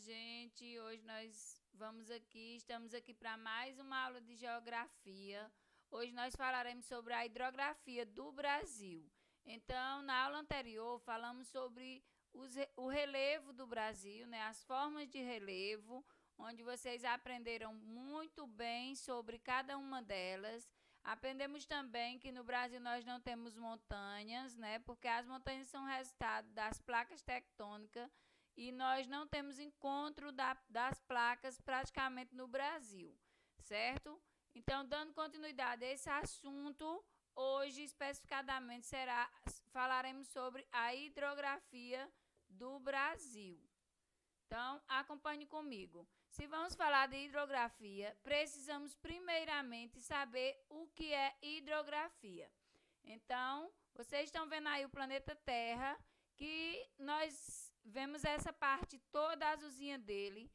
gente. Hoje nós estamos aqui para mais uma aula de geografia. Hoje nós falaremos sobre a hidrografia do Brasil. Então, na aula anterior, falamos sobre o relevo do Brasil, né? As formas de relevo, onde vocês aprenderam muito bem sobre cada uma delas. Aprendemos também que no Brasil nós não temos montanhas, né? Porque as montanhas são resultado das placas tectônicas e nós não temos encontro das placas praticamente no Brasil, certo? Então, dando continuidade a esse assunto, hoje especificadamente falaremos sobre a hidrografia do Brasil. Então, acompanhe comigo. Se vamos falar de hidrografia, precisamos primeiramente saber o que é hidrografia. Então, vocês estão vendo aí o planeta Terra, que nós vemos essa parte toda azulzinha dele,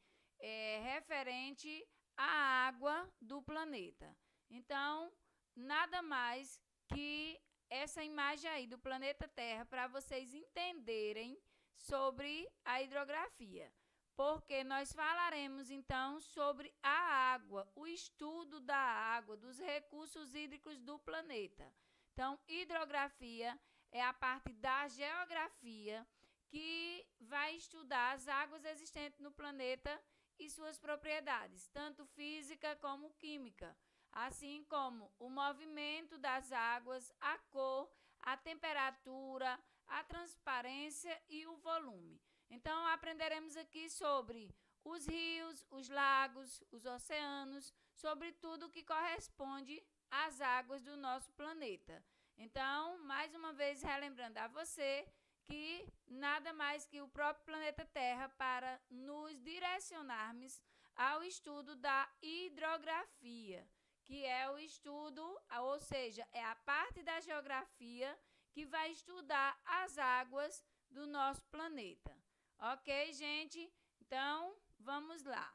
referente à água do planeta. Então, nada mais que essa imagem aí do planeta Terra para vocês entenderem sobre a hidrografia. Porque nós falaremos então sobre a água, o estudo da água, dos recursos hídricos do planeta. Então, hidrografia é a parte da geografia que vai estudar as águas existentes no planeta e suas propriedades, tanto física como química, assim como o movimento das águas, a cor, a temperatura, a transparência e o volume. Então, aprenderemos aqui sobre os rios, os lagos, os oceanos, sobre tudo que corresponde às águas do nosso planeta. Então, mais uma vez, relembrando a você que nada mais que o próprio planeta Terra para nos direcionarmos ao estudo da hidrografia, que é o estudo, ou seja, é a parte da geografia que vai estudar as águas do nosso planeta. Ok, gente? Então, vamos lá.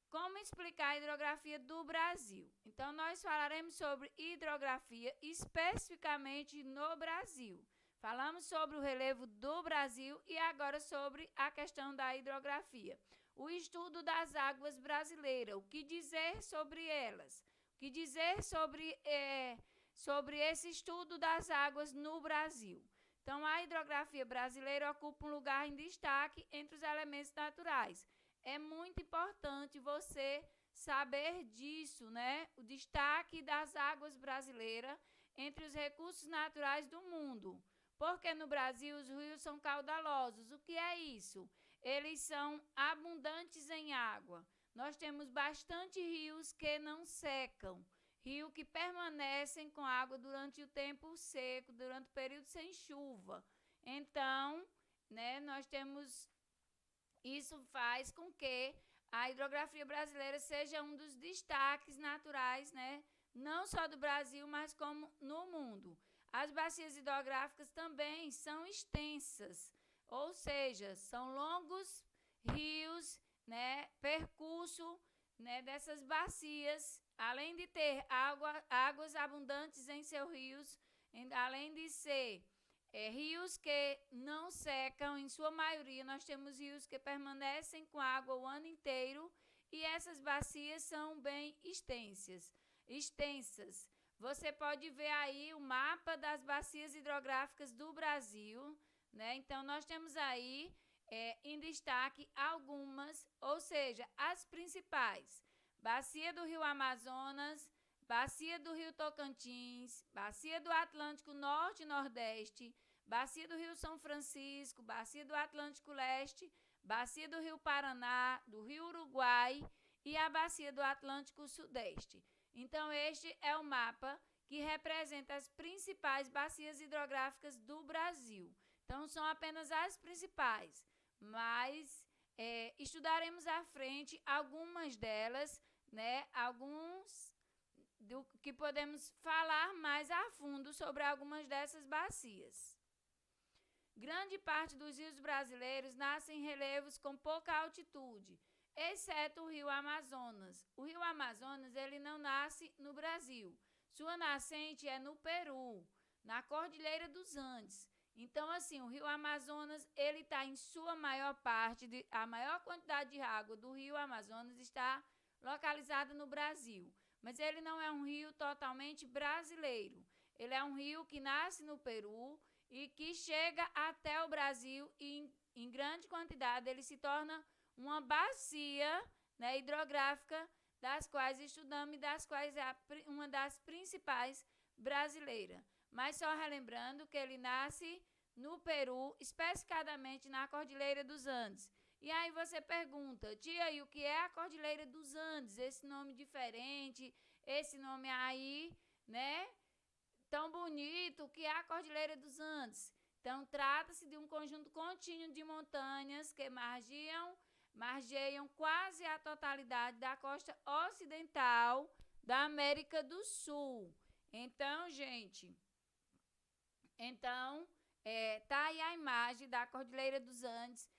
Como explicar a hidrografia do Brasil? Então, nós falaremos sobre hidrografia especificamente no Brasil. Falamos sobre o relevo do Brasil e agora sobre a questão da hidrografia. O estudo das águas brasileiras, o que dizer sobre elas? O que dizer sobre esse estudo das águas no Brasil? Então, a hidrografia brasileira ocupa um lugar em destaque entre os elementos naturais. É muito importante você saber disso, né? O destaque das águas brasileiras entre os recursos naturais do mundo. Porque no Brasil os rios são caudalosos. O que é isso? Eles são abundantes em água. Nós temos bastante rios que não secam. Rios que permanecem com água durante o tempo seco, durante o período sem chuva. Então, né, isso faz com que a hidrografia brasileira seja um dos destaques naturais, né, não só do Brasil, mas como no mundo. As bacias hidrográficas também são extensas, ou seja, são longos rios, né, percurso, né, dessas bacias, além de ter águas abundantes em seus rios, além de ser rios que não secam, em sua maioria nós temos rios que permanecem com água o ano inteiro e essas bacias são bem extensas. Você pode ver aí o mapa das bacias hidrográficas do Brasil, né? Então, nós temos aí em destaque algumas, ou seja, as principais. Bacia do Rio Amazonas, Bacia do Rio Tocantins, Bacia do Atlântico Norte e Nordeste, Bacia do Rio São Francisco, Bacia do Atlântico Leste, Bacia do Rio Paraná, do Rio Uruguai e a Bacia do Atlântico Sudeste. Então, este é o mapa que representa as principais bacias hidrográficas do Brasil. Então, são apenas as principais, mas estudaremos à frente algumas delas, né? Alguns do que podemos falar mais a fundo sobre algumas dessas bacias. Grande parte dos rios brasileiros nascem em relevos com pouca altitude, exceto o rio Amazonas. O rio Amazonas ele não nasce no Brasil. Sua nascente é no Peru, na Cordilheira dos Andes. Então, assim, o rio Amazonas, ele está em sua maior parte, a maior quantidade de água do rio Amazonas está localizada no Brasil. Mas ele não é um rio totalmente brasileiro. Ele é um rio que nasce no Peru e que chega até o Brasil e, em grande quantidade, ele se torna uma bacia, né, hidrográfica, das quais estudamos e das quais é uma das principais brasileiras. Mas só relembrando que ele nasce no Peru, especificadamente na Cordilheira dos Andes. E aí você pergunta, tia, e o que é a Cordilheira dos Andes? Esse nome diferente, esse nome aí, né? Tão bonito, o que é a Cordilheira dos Andes? Então, trata-se de um conjunto contínuo de montanhas que margeiam quase a totalidade da costa ocidental da América do Sul. Então, gente, tá aí a imagem da Cordilheira dos Andes,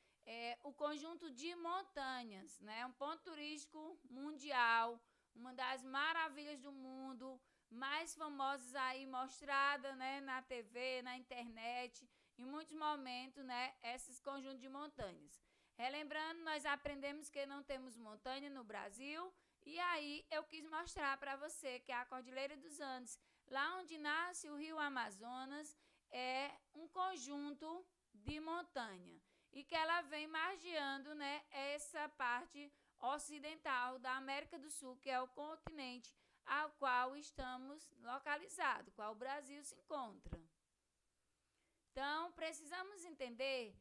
o conjunto de montanhas, né? Um ponto turístico mundial, uma das maravilhas do mundo, mais famosas aí mostrada, né, na TV, na internet, em muitos momentos, né, esses conjuntos de montanhas. Relembrando, nós aprendemos que não temos montanha no Brasil, e aí eu quis mostrar para você que a Cordilheira dos Andes, lá onde nasce o rio Amazonas, é um conjunto de montanha e que ela vem margeando, né, essa parte ocidental da América do Sul, que é o continente ao qual estamos localizados, qual o Brasil se encontra. Então, precisamos entender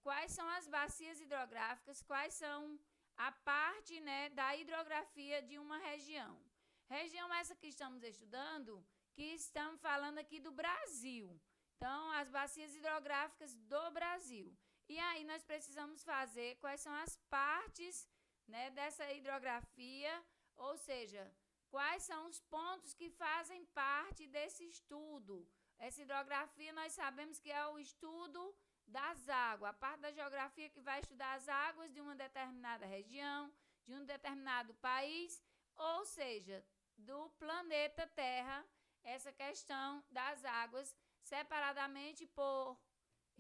quais são as bacias hidrográficas, quais são a parte, né, da hidrografia de uma região. Região essa que estamos estudando, que estamos falando aqui do Brasil. Então, as bacias hidrográficas do Brasil. E aí nós precisamos fazer quais são as partes, né, dessa hidrografia, ou seja, quais são os pontos que fazem parte desse estudo. Essa hidrografia nós sabemos que é o estudo das águas, a parte da geografia que vai estudar as águas de uma determinada região, de um determinado país, ou seja, do planeta Terra, essa questão das águas separadamente por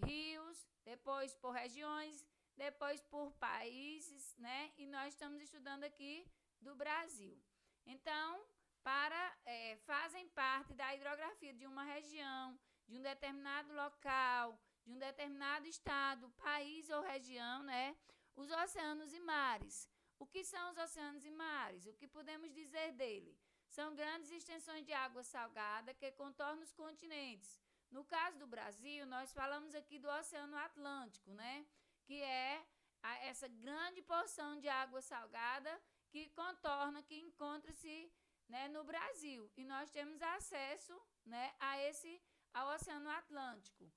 rios, depois por regiões, depois por países, né? E nós estamos estudando aqui do Brasil. Então, fazem parte da hidrografia de uma região, de um determinado local, de um determinado estado, país ou região, né? Os oceanos e mares. O que são os oceanos e mares? O que podemos dizer dele? São grandes extensões de água salgada que contornam os continentes. No caso do Brasil, nós falamos aqui do Oceano Atlântico, né? Que é essa grande porção de água salgada que contorna, que encontra-se, né, no Brasil. E nós temos acesso, né, ao Oceano Atlântico.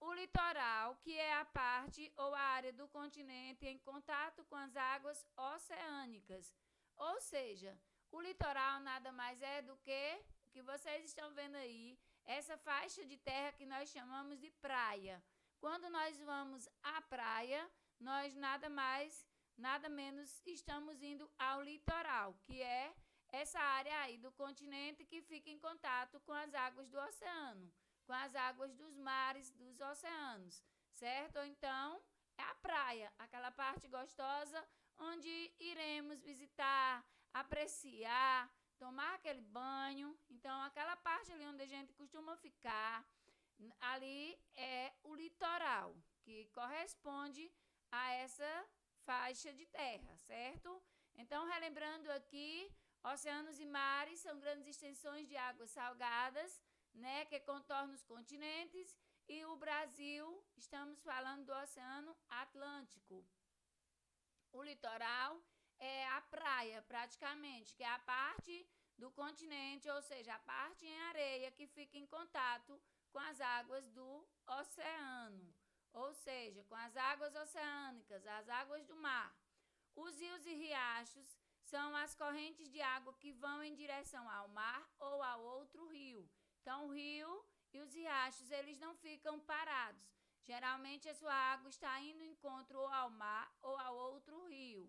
O litoral, que é a parte ou a área do continente em contato com as águas oceânicas. Ou seja, o litoral nada mais é do que o que vocês estão vendo aí, essa faixa de terra que nós chamamos de praia. Quando nós vamos à praia, nós nada mais, nada menos estamos indo ao litoral, que é essa área aí do continente que fica em contato com as águas do oceano, com as águas dos mares, dos oceanos, certo? Ou então, é a praia, aquela parte gostosa onde iremos visitar, apreciar, tomar aquele banho. Então, aquela parte ali onde a gente costuma ficar, ali é o litoral, que corresponde a essa faixa de terra, certo? Então, relembrando aqui, oceanos e mares são grandes extensões de águas salgadas, né, que contornam os continentes, e o Brasil, estamos falando do Oceano Atlântico. O litoral é a praia, praticamente, que é a parte do continente, ou seja, a parte em areia que fica em contato com as águas do oceano, ou seja, com as águas oceânicas, as águas do mar. Os rios e riachos são as correntes de água que vão em direção ao mar ou a outro rio. Então, o rio e os riachos, eles não ficam parados. Geralmente, a sua água está indo em encontro ou ao mar ou a outro rio.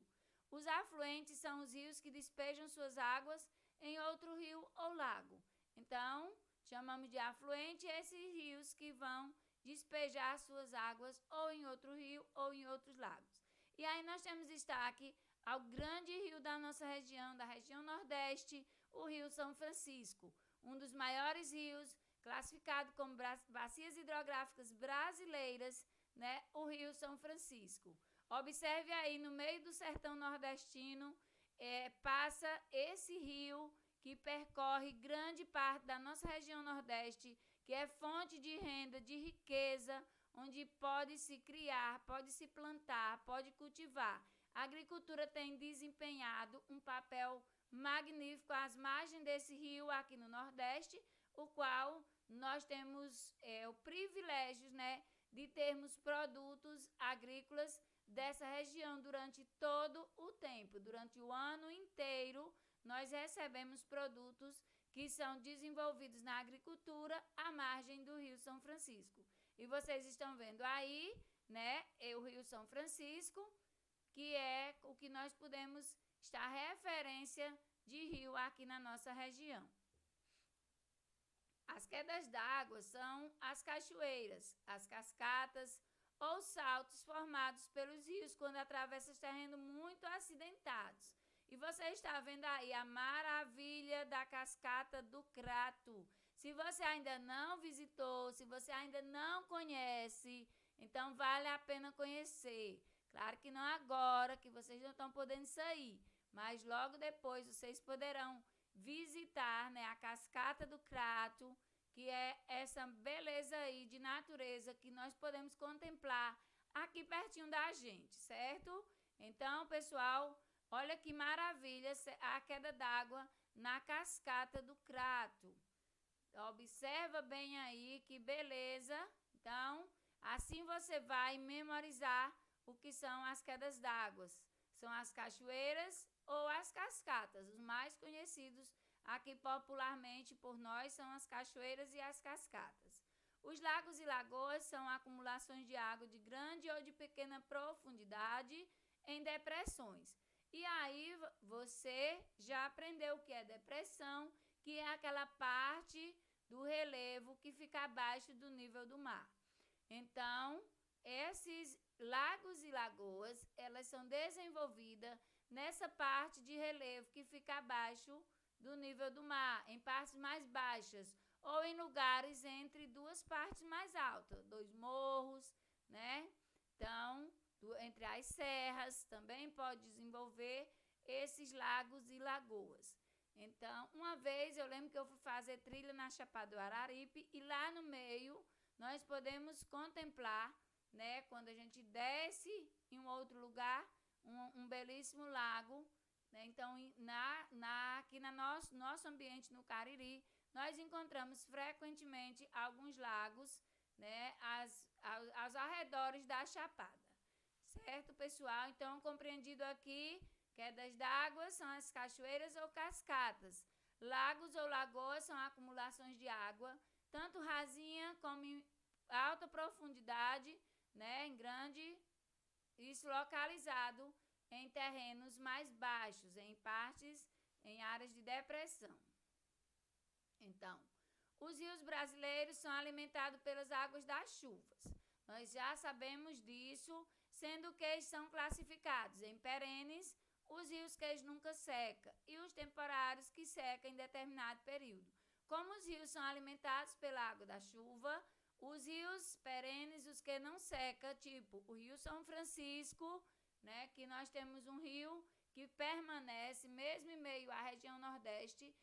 Os afluentes são os rios que despejam suas águas em outro rio ou lago. Então, chamamos de afluente esses rios que vão despejar suas águas ou em outro rio ou em outros lagos. E aí nós temos destaque ao grande rio da nossa região, da região Nordeste, o Rio São Francisco, um dos maiores rios, classificado como bacias hidrográficas brasileiras, né, o Rio São Francisco. Observe aí, no meio do sertão nordestino, passa esse rio que percorre grande parte da nossa região Nordeste, que é fonte de renda, de riqueza, onde pode se criar, pode se plantar, pode cultivar. A agricultura tem desempenhado um papel magnífico às margens desse rio aqui no Nordeste, o qual nós temos o privilégio, né, de termos produtos agrícolas dessa região durante todo o tempo. Durante o ano inteiro, nós recebemos produtos que são desenvolvidos na agricultura à margem do Rio São Francisco. E vocês estão vendo aí, né, o Rio São Francisco, que é o que nós podemos estar referência de rio aqui na nossa região. As quedas d'água são as cachoeiras, as cascatas ou saltos formados pelos rios quando atravessam terrenos muito acidentados. E você está vendo aí a maravilha da cascata do Crato. Se você ainda não visitou, se você ainda não conhece, então vale a pena conhecer. Claro que não agora, que vocês não estão podendo sair, mas logo depois vocês poderão visitar, né, a cascata do Crato, que é essa beleza aí de natureza que nós podemos contemplar aqui pertinho da gente, certo? Então, pessoal, olha que maravilha a queda d'água na cascata do Crato. Observa bem aí que beleza. Então, assim você vai memorizar o que são as quedas d'água. São as cachoeiras ou as cascatas. Os mais conhecidos aqui popularmente por nós são as cachoeiras e as cascatas. Os lagos e lagoas são acumulações de água de grande ou de pequena profundidade em depressões. E aí você já aprendeu o que é depressão, que é aquela parte do relevo que fica abaixo do nível do mar. Então, esses lagos e lagoas, elas são desenvolvidas nessa parte de relevo que fica abaixo do nível do mar, em partes mais baixas, ou em lugares entre duas partes mais altas, dois morros, né? Então, entre as serras, também pode desenvolver esses lagos e lagoas. Então, uma vez eu lembro que eu fui fazer trilha na Chapada do Araripe e lá no meio nós podemos contemplar, né, quando a gente desce em um outro lugar, um belíssimo lago, né? Então, aqui no nosso ambiente no Cariri, nós encontramos frequentemente alguns lagos, né, aos arredores da Chapada. Certo, pessoal? Então, compreendido aqui, quedas d'água são as cachoeiras ou cascatas. Lagos ou lagoas são acumulações de água, tanto rasinha como em alta profundidade, né, em grande, isso localizado em terrenos mais baixos, em áreas de depressão. Então, os rios brasileiros são alimentados pelas águas das chuvas. Nós já sabemos disso, sendo que eles são classificados em perenes, os rios que eles nunca secam, e os temporários que secam em determinado período. Como os rios são alimentados pela água da chuva, os rios perenes, os que não secam, tipo o Rio São Francisco, né, que nós temos um rio que permanece, mesmo em meio à região Nordeste,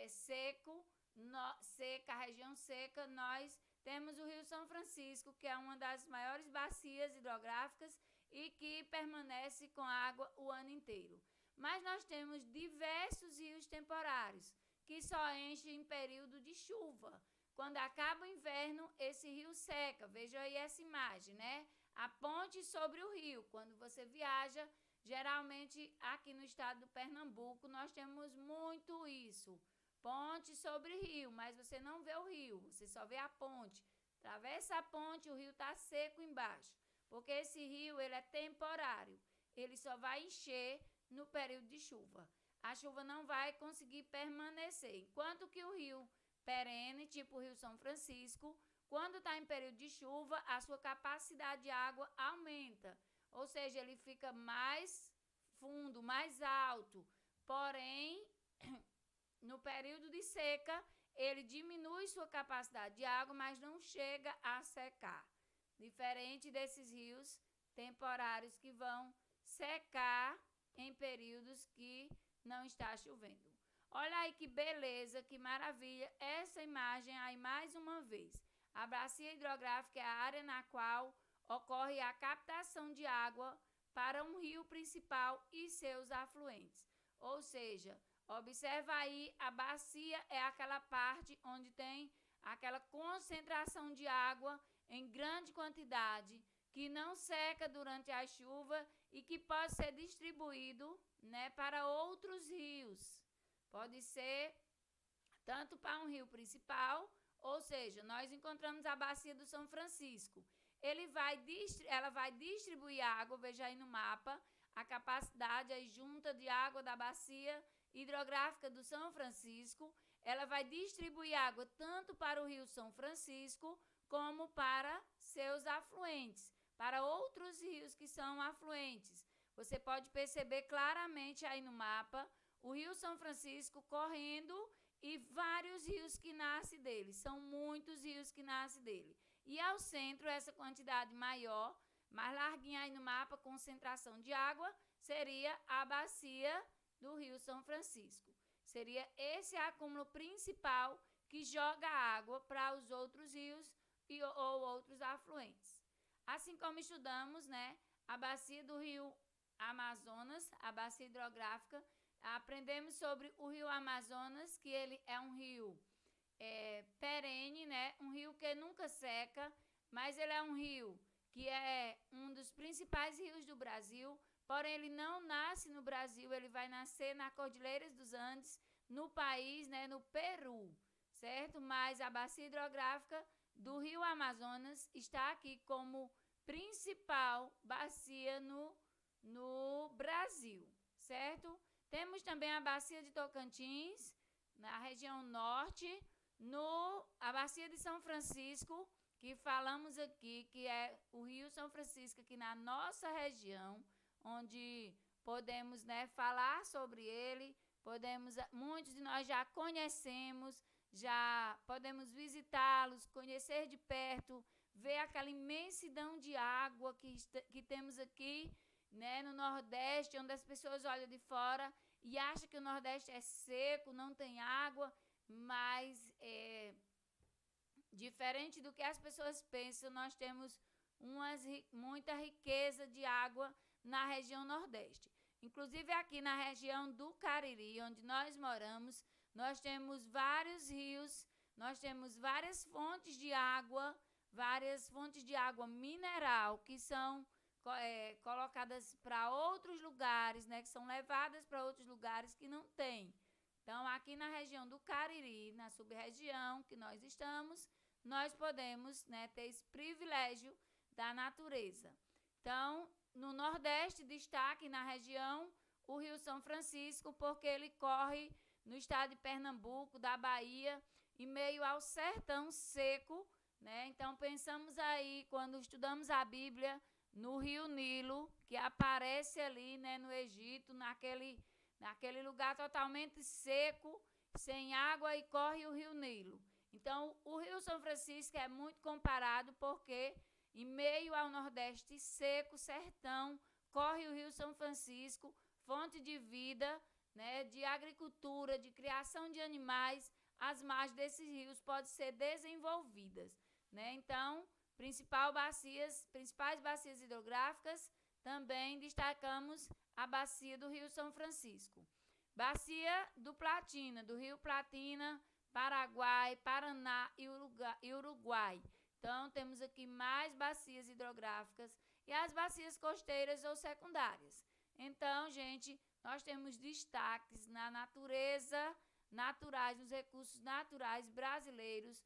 seca, a região seca, nós temos o Rio São Francisco, que é uma das maiores bacias hidrográficas e que permanece com água o ano inteiro. Mas nós temos diversos rios temporários, que só enchem em período de chuva. Quando acaba o inverno, esse rio seca. Veja aí essa imagem, né? A ponte sobre o rio. Quando você viaja, geralmente aqui no estado do Pernambuco, nós temos muito isso. Ponte sobre rio, mas você não vê o rio, você só vê a ponte. Atravessa a ponte, o rio está seco embaixo, porque esse rio ele é temporário. Ele só vai encher no período de chuva. A chuva não vai conseguir permanecer. Enquanto que o rio perene, tipo o Rio São Francisco, quando está em período de chuva, a sua capacidade de água aumenta. Ou seja, ele fica mais fundo, mais alto. Porém, no período de seca, ele diminui sua capacidade de água, mas não chega a secar. Diferente desses rios temporários que vão secar em períodos que não está chovendo. Olha aí que beleza, que maravilha essa imagem aí mais uma vez. A bacia hidrográfica é a área na qual ocorre a captação de água para um rio principal e seus afluentes. Ou seja, observa aí, a bacia é aquela parte onde tem aquela concentração de água em grande quantidade, que não seca durante a chuva e que pode ser distribuído, né, para outros rios. Pode ser tanto para um rio principal, ou seja, nós encontramos a bacia do São Francisco. Ela vai distribuir água, veja aí no mapa, a capacidade aí junta de água da bacia hidrográfica do São Francisco. Ela vai distribuir água tanto para o Rio São Francisco como para seus afluentes, para outros rios que são afluentes. Você pode perceber claramente aí no mapa o Rio São Francisco correndo e vários rios que nascem dele. São muitos rios que nascem dele. E ao centro, essa quantidade maior, mais larguinha aí no mapa, concentração de água, seria a bacia do Rio São Francisco. Seria esse acúmulo principal que joga água para os outros rios ou outros afluentes. Assim como estudamos, né, a bacia do Rio Amazonas, a bacia hidrográfica, aprendemos sobre o Rio Amazonas, que ele é um rio perene, né, um rio que nunca seca, mas ele é um rio que é um dos principais rios do Brasil, porém ele não nasce no Brasil, ele vai nascer na Cordilheira dos Andes, no país, né, no Peru, certo? Mas a bacia hidrográfica do Rio Amazonas está aqui como principal bacia no Brasil, certo? Temos também a bacia de Tocantins, na região norte, a bacia de São Francisco, que falamos aqui, que é o Rio São Francisco, aqui na nossa região, onde podemos, né, falar sobre ele, muitos de nós já conhecemos, já podemos visitá-los, conhecer de perto, ver aquela imensidão de água que temos aqui, né, no Nordeste, onde as pessoas olham de fora e acham que o Nordeste é seco, não tem água, mas diferente do que as pessoas pensam, nós temos muita riqueza de água na região Nordeste. Inclusive aqui na região do Cariri, onde nós moramos, nós temos vários rios, nós temos várias fontes de água mineral que são colocadas para outros lugares, né, que são levadas para outros lugares que não tem. Então, aqui na região do Cariri, na sub-região que nós estamos, nós podemos, né, ter esse privilégio da natureza. Então, no Nordeste, destaque na região o Rio São Francisco, porque ele corre no estado de Pernambuco, da Bahia, em meio ao sertão seco, né? Então, pensamos aí, quando estudamos a Bíblia, no Rio Nilo, que aparece ali, né, no Egito, naquele lugar totalmente seco, sem água, e corre o Rio Nilo. Então, o Rio São Francisco é muito comparado porque, em meio ao Nordeste seco, sertão, corre o Rio São Francisco, fonte de vida, né, de agricultura, de criação de animais. As margens desses rios podem ser desenvolvidas, né? Então, principais bacias hidrográficas, também destacamos a bacia do Rio São Francisco. Bacia do Platina, do Rio Platina, Paraguai, Paraná e Uruguai. Então, temos aqui mais bacias hidrográficas e as bacias costeiras ou secundárias. Então, gente, nós temos destaques na natureza, nos recursos naturais brasileiros,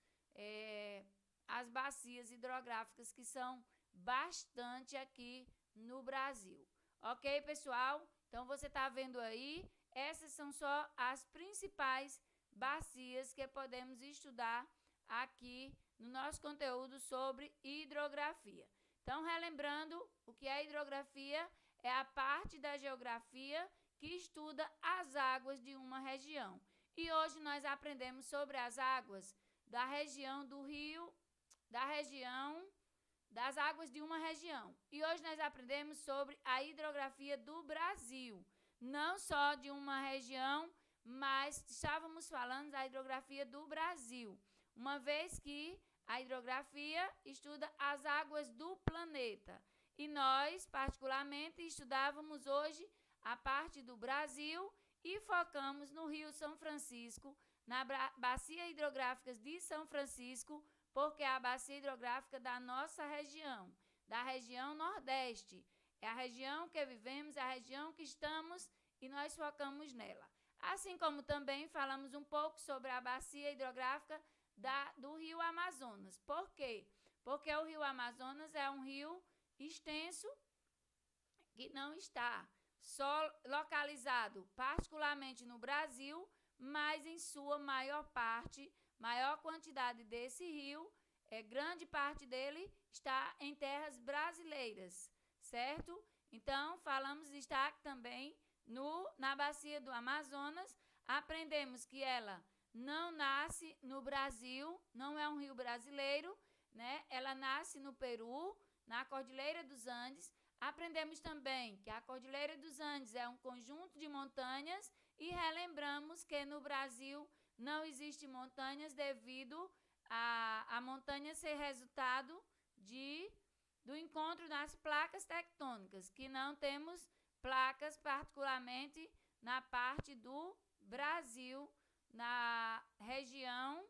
as bacias hidrográficas que são bastante aqui no Brasil. Ok, pessoal? Então, você está vendo aí, essas são só as principais bacias que podemos estudar aqui no nosso conteúdo sobre hidrografia. Então, relembrando, o que é hidrografia? É a parte da geografia que estuda as águas de uma região. E hoje nós aprendemos sobre as águas da região do rio, das águas de uma região. E hoje nós aprendemos sobre a hidrografia do Brasil. Não só de uma região, mas estávamos falando da hidrografia do Brasil. Uma vez que a hidrografia estuda as águas do planeta. E nós, particularmente, estudávamos hoje a parte do Brasil e focamos no Rio São Francisco, na bacia hidrográfica de São Francisco, porque é a bacia hidrográfica da nossa região, da região Nordeste. É a região que vivemos, é a região que estamos e nós focamos nela. Assim como também falamos um pouco sobre a bacia hidrográfica do Rio Amazonas. Por quê? Porque o Rio Amazonas é um rio extenso que não está só localizado particularmente no Brasil, mas em sua maior quantidade desse rio, grande parte dele está em terras brasileiras, certo? Então, falamos de destaque também na bacia do Amazonas, aprendemos que ela não nasce no Brasil, não é um rio brasileiro, né? Ela nasce no Peru, na Cordilheira dos Andes. Aprendemos também que a Cordilheira dos Andes é um conjunto de montanhas e relembramos que no Brasil não existe montanhas devido a montanha ser resultado do encontro das placas tectônicas, que não temos placas particularmente na parte do Brasil, na região,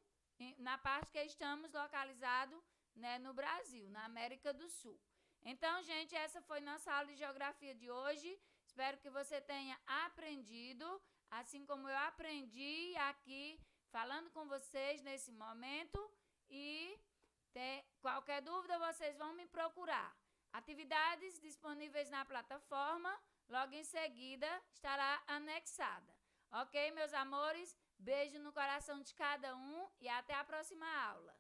na parte que estamos localizados, né, no Brasil, na América do Sul. Então, gente, essa foi nossa aula de geografia de hoje. Espero que você tenha aprendido, assim como eu aprendi aqui, falando com vocês nesse momento. E qualquer dúvida, vocês vão me procurar. Atividades disponíveis na plataforma, logo em seguida estará anexada. Ok, meus amores? Beijo no coração de cada um e até a próxima aula.